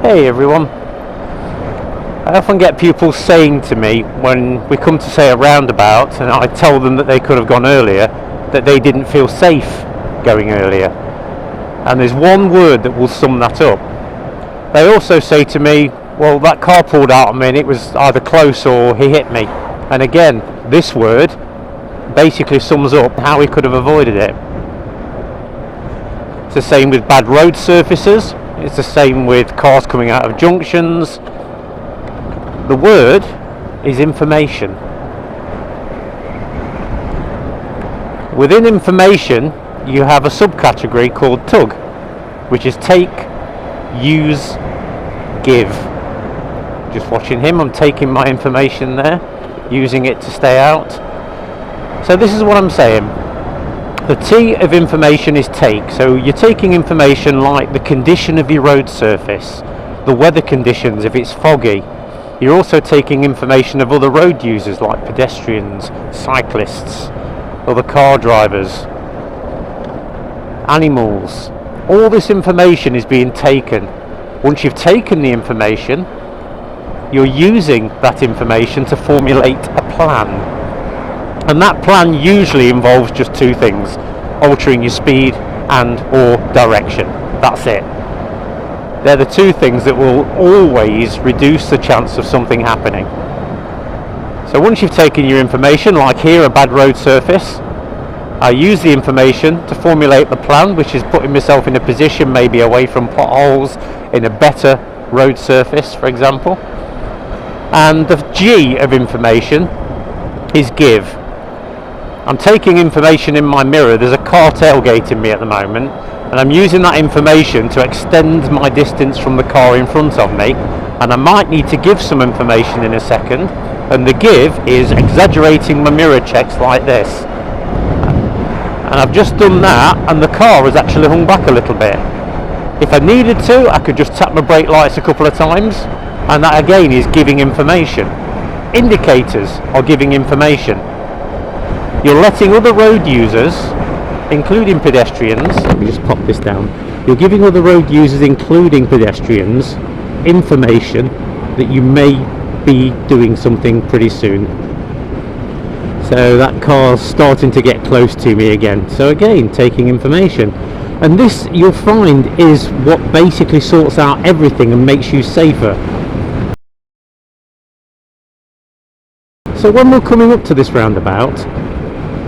Hey everyone. I often get people saying to me when we come to say a roundabout and I tell them that they could have gone earlier, that they didn't feel safe going earlier. And there's one word that will sum that up. They also say to me, well, that car pulled out on me and it was either close or he hit me. And again, this word basically sums up how we could have avoided it. It's the same with bad road surfaces. It's the same with cars coming out of junctions. The word is information. Within information, you have a subcategory called tug, which is take, use, give. Just watching him, I'm taking my information there, using it to stay out. So this is what I'm saying. The T of information is take. So you're taking information like the condition of your road surface, the weather conditions if it's foggy. You're also taking information of other road users like pedestrians, cyclists, other car drivers, animals. All this information is being taken. Once you've taken the information, you're using that information to formulate a plan. And that plan usually involves just two things: altering your speed and or direction. That's it. They're the two things that will always reduce the chance of something happening. So once you've taken your information, like here, a bad road surface, I use the information to formulate the plan, which is putting myself in a position maybe away from potholes in a better road surface, for example. And the G of information is give. I'm taking information in my mirror. There's a car tailgating me at the moment, and I'm using that information to extend my distance from the car in front of me, and I might need to give some information in a second, and the give is exaggerating my mirror checks like this. And I've just done that, and the car has actually hung back a little bit. If I needed to, I could just tap my brake lights a couple of times, and that again is giving information. Indicators are giving information. You're letting other road users, including pedestrians, let me just pop this down, you're giving other road users, including pedestrians, information that you may be doing something pretty soon. So that car's starting to get close to me again. So again, taking information. And this, you'll find, is what basically sorts out everything and makes you safer. So when we're coming up to this roundabout,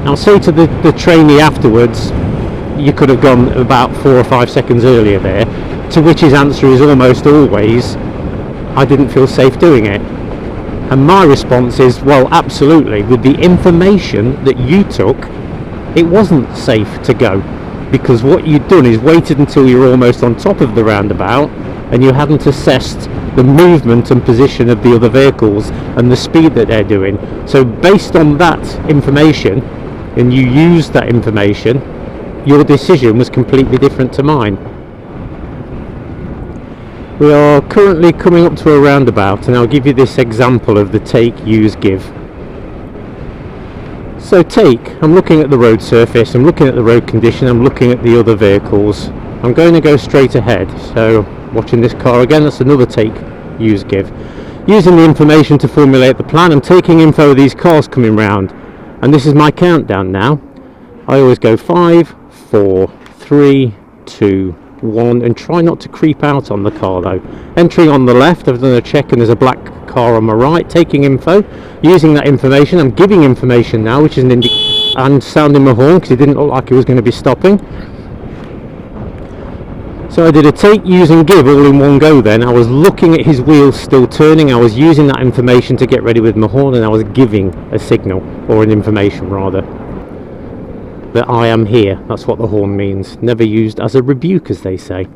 I'll say to the trainee afterwards, you could have gone about 4 or 5 seconds earlier there, to which his answer is almost always, I didn't feel safe doing it. And my response is, well, absolutely, with the information that you took, it wasn't safe to go, because what you'd done is waited until you were almost on top of the roundabout and you hadn't assessed the movement and position of the other vehicles and the speed that they're doing. So based on that information, and you used that information, your decision was completely different to mine. We are currently coming up to a roundabout, and I'll give you this example of the take, use, give. So take, I'm looking at the road surface, I'm looking at the road condition, I'm looking at the other vehicles. I'm going to go straight ahead, so watching this car again, that's another take, use, give. Using the information to formulate the plan, I'm taking info of these cars coming round. And this is my countdown now. I always go 5, 4, 3, 2, 1, and try not to creep out on the car though. Entering on the left, I've done a check and there's a black car on my right, taking info, using that information. I'm giving information now, which is and sounding my horn because it didn't look like it was going to be stopping. So I did a take, use and give all in one go then. I was looking at his wheels still turning, I was using that information to get ready with my horn, and I was giving a signal, or an information rather, that I am here. That's what the horn means. Never used as a rebuke, as they say.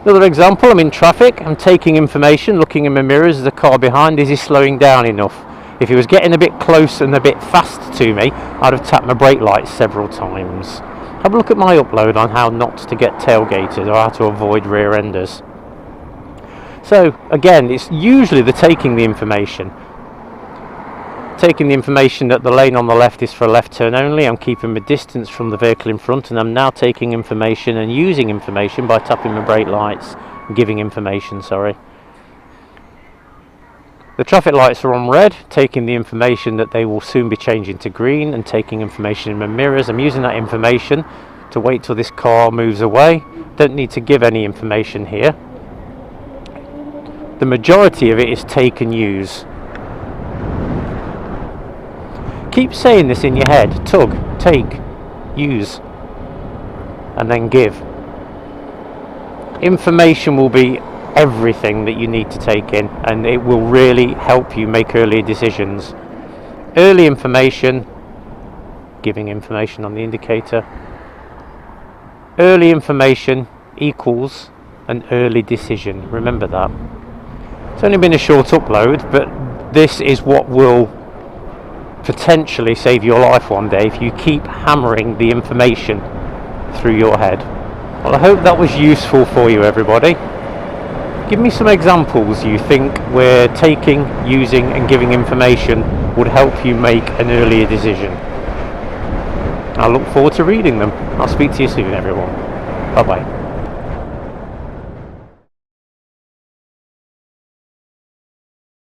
Another example, I'm in traffic, I'm taking information, looking in my mirrors, there's a car behind, is he slowing down enough? If he was getting a bit close and a bit fast to me, I'd have tapped my brake lights several times. Have a look at my upload on how not to get tailgated or how to avoid rear enders. So again, it's usually the taking the information. Taking the information that the lane on the left is for a left turn only, I'm keeping my distance from the vehicle in front, and I'm now taking information and using information by tapping my brake lights giving information, sorry. The traffic lights are on red, taking the information that they will soon be changing to green, and taking information in my mirrors. I'm using that information to wait till this car moves away. Don't need to give any information here. The majority of it is take and use. Keep saying this in your head: tug, take, use, and then give. Information will be everything that you need to take in, and it will really help you make earlier decisions. Early information, giving information on the indicator. Early information equals an early decision. Remember that. It's only been a short upload, but this is what will potentially save your life one day if you keep hammering the information through your head. Well, I hope that was useful for you, everybody. Give me some examples you think where taking, using and giving information would help you make an earlier decision. I look forward to reading them. I'll speak to you soon, everyone. Bye bye.